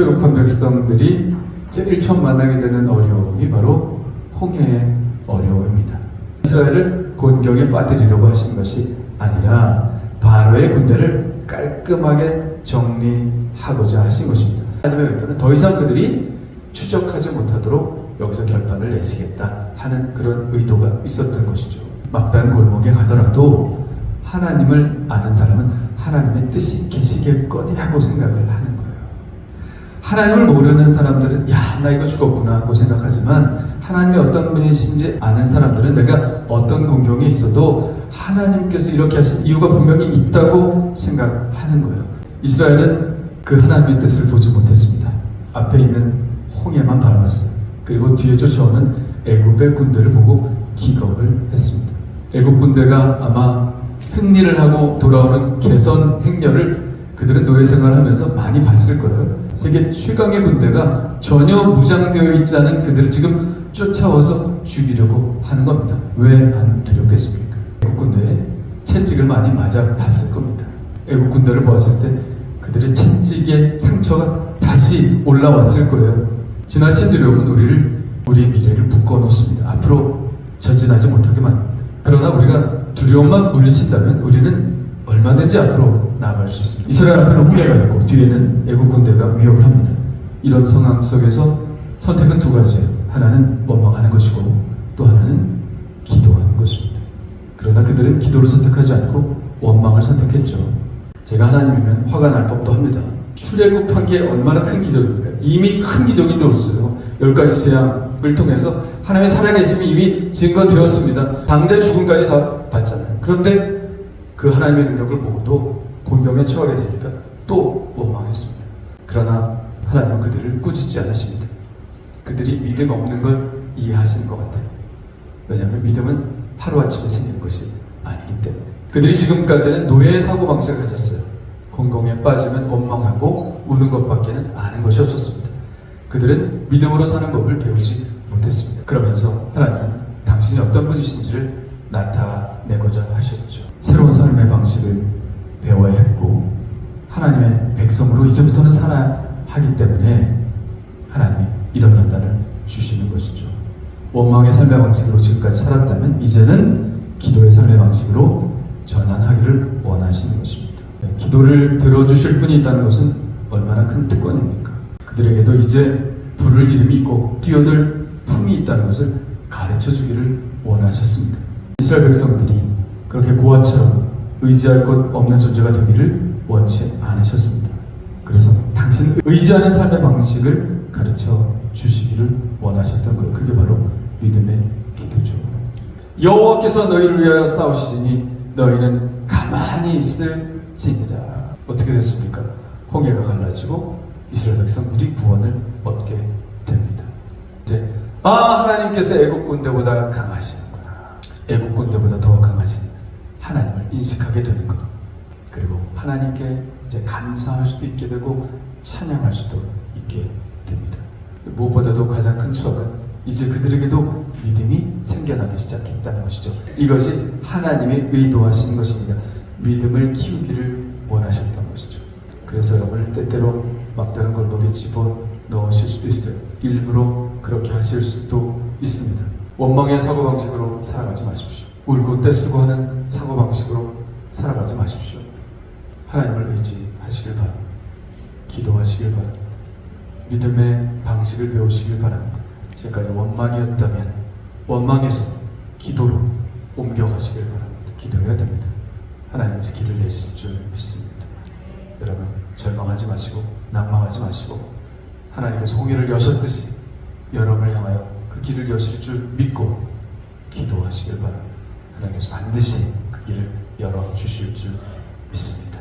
출애굽한 백성들이 제일 처음 만나게 되는 어려움이 바로 홍해의 어려움입니다. 이스라엘을 곤경에 빠뜨리려고 하신 것이 아니라 바로의 군대를 깔끔하게 정리하고자 하신 것입니다. 하나님의 의도는 더 이상 그들이 추적하지 못하도록 여기서 결판을 내시겠다 하는 그런 의도가 있었던 것이죠. 막다른 골목에 가더라도 하나님을 아는 사람은 하나님의 뜻이 계시겠거니 하고 생각을 하는 거예요. 하나님을 모르는 사람들은 나 이거 죽었구나 하고 생각하지만 하나님이 어떤 분이신지 아는 사람들은 내가 어떤 공경이 있어도 하나님께서 이렇게 하신 이유가 분명히 있다고 생각하는 거예요. 이스라엘은 그 하나님의 뜻을 보지 못했습니다. 앞에 있는 홍해만 바라봤어요. 그리고 뒤에 쫓아오는 애굽의 군대를 보고 기겁을 했습니다. 애굽 군대가 아마 승리를 하고 돌아오는 개선 행렬을 그들은 노예 생활을 하면서 많이 봤을 거예요. 세계 최강의 군대가 전혀 무장되어 있지 않은 그들을 지금 쫓아와서 죽이려고 하는 겁니다. 왜 안 두렵겠습니까? 애국 군대의 채찍을 많이 맞아 봤을 겁니다. 애국 군대를 보았을 때 그들의 채찍의 상처가 다시 올라왔을 거예요. 지나친 두려움은 우리의 미래를 묶어놓습니다. 앞으로 전진하지 못하게 만듭니다. 그러나 우리가 두려움만 물리친다면 우리는 얼마든지 앞으로 나아갈 수 있습니다. 이스라엘 앞에는 홍해가 있고 뒤에는 애국 군대가 위협을 합니다. 이런 상황 속에서 선택은 두 가지예요. 하나는 원망하는 것이고 또 하나는 기도하는 것입니다. 그러나 그들은 기도를 선택하지 않고 원망을 선택했죠. 제가 하나님이면 화가 날 법도 합니다. 출애굽한 게 얼마나 큰 기적입니까? 이미 큰 기적이 일어났어요. 10가지 재앙을 통해서 하나님의 살아계심이 이미 증거되었습니다. 당자 죽음까지 다 봤잖아요. 그런데 그 하나님의 능력을 보고도 곤경에 처하게 되니까 또 원망했습니다. 그러나 하나님은 그들을 꾸짖지 않으십니다. 그들이 믿음 없는 걸 이해하시는 것 같아요. 왜냐하면 믿음은 하루아침에 생기는 것이 아니기 때문에. 그들이 지금까지는 노예의 사고방식을 가졌어요. 곤경에 빠지면 원망하고 우는 것밖에는 아는 것이 없었습니다. 그들은 믿음으로 사는 법을 배우지 못했습니다. 그러면서 하나님은 당신이 어떤 분이신지를 나타내고자 하셨죠. 새로운 삶의 방식을 배워야 했고 하나님의 백성으로 이제부터는 살아야 하기 때문에 하나님이 이런 연단을 주시는 것이죠. 원망의 삶의 방식으로 지금까지 살았다면 이제는 기도의 삶의 방식으로 전환하기를 원하시는 것입니다. 기도를 들어주실 분이 있다는 것은 얼마나 큰 특권입니까? 그들에게도 이제 부를 이름이 있고 뛰어들 품이 있다는 것을 가르쳐주기를 원하셨습니다. 이스라엘 백성들이 그렇게 고아처럼 의지할 것 없는 존재가 되기를 원치 않으셨습니다. 그래서 당신 의지하는 삶의 방식을 가르쳐 주시기를 원하셨던 거예요. 그게 바로 믿음의 기도죠. 여호와께서 너희를 위하여 싸우시리니 너희는 가만히 있을지니라. 어떻게 됐습니까? 홍해가 갈라지고 이스라엘 백성들이 구원을 얻게 됩니다. 이제 하나님께서 애국 군대보다 강하시는구나. 애국 군대보다 더 강하신 하나님을 인식하게 되는 것. 그리고 하나님께 이제 감사할 수도 있게 되고 찬양할 수도 있게 됩니다. 무엇보다도 가장 큰 추억은 이제 그들에게도 믿음이 생겨나기 시작했다는 것이죠. 이것이 하나님이 의도하신 것입니다. 믿음을 키우기를 원하셨던 것이죠. 그래서 여러분을 때때로 막다른 골목에 집어 넣으실 수도 있어요. 일부러 그렇게 하실 수도 있습니다. 원망의 사고방식으로 살아가지 마십시오. 울고 떼쓰고 하는 사고방식으로 살아가지 마십시오. 하나님을 의지하시길 바랍니다. 기도하시길 바랍니다. 믿음의 방식을 배우시길 바랍니다. 지금까지 원망이었다면 원망에서 기도로 옮겨가시길 바랍니다. 기도해야 됩니다. 하나님께서 길을 내실 줄 믿습니다. 여러분 절망하지 마시고 낭망하지 마시고 하나님께서 홍해를 여셨듯이 여러분을 향하여 그 길을 여실 줄 믿고 기도하시길 바랍니다. 하나님께서 반드시 그 길을 열어주실 줄 믿습니다.